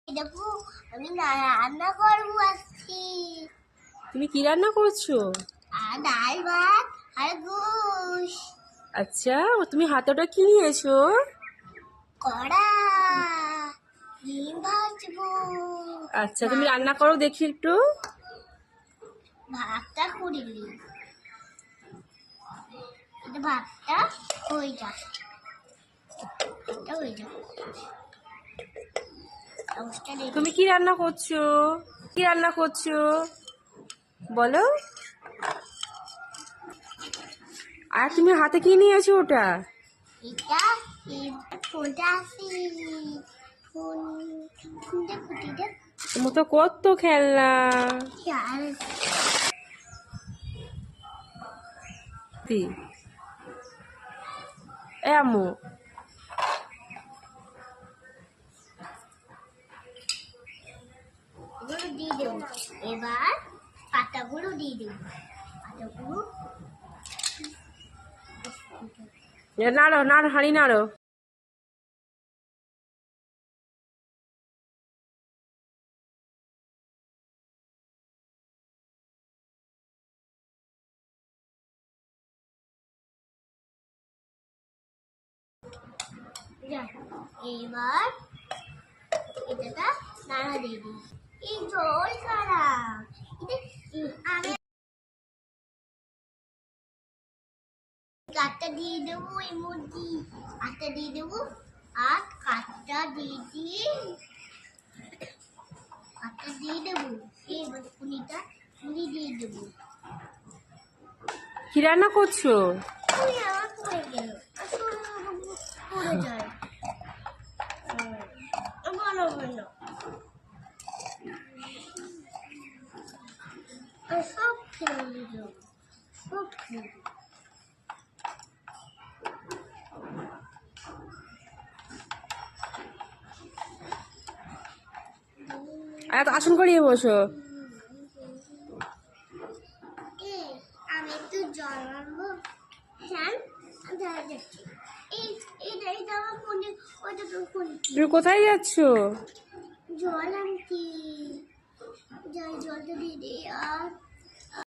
দেখো আমি রান্না করবো আজকে। তুমি কি রান্না করছো? আর ডাল ভাত আর গোশ। আচ্ছা, তুমি হাতে ওটা কি নিয়েছো? কড়া ডিম ভাজবো। আচ্ছা, তুমি রান্না করো দেখি একটু। ভাতটা করিনি, ভাতটা হয়ে যাক, এটা হয়ে যাক। তুমি কি রান্না করছো? কি রান্না করছো বলো? আর তুমি হাতে কি নিয়েছো ওটা? এটা ফোনটা আছে, ফোন খুঁটে তোমার তো কত খেলনা। এমো এগুলো দিয়ে দেবো। এবার পাতাগুলো দিয়ে দেবো। পাতাগুলো নাড়ো নাড়ো, হাঁড়ি নাড়ো। এবার এটা নাড়া দিয়ে দিই। এই জল খারাপ, আমি কাঠটা দিয়ে দেবো, এর মধ্যে কাঠটা দিয়ে দেবো। আর কাঠটা দিয়ে কাঠটা দিয়ে দেবো। এবার পুলি দিয়ে দেবো। কি রান্না করছো? আমার পড়ে গেল, পড়ে যায়। ভালো ভালো সব খেয়ে দিল, সব খেয়ে দিল। আসন করিয়ে বসো। আমি একটু জল আনবো। এইটা আমার ফোনে, ওইটা তো ফোন। তুমি কোথায় যাচ্ছো? জল আনছি, জলটা দিয়ে দিই। আর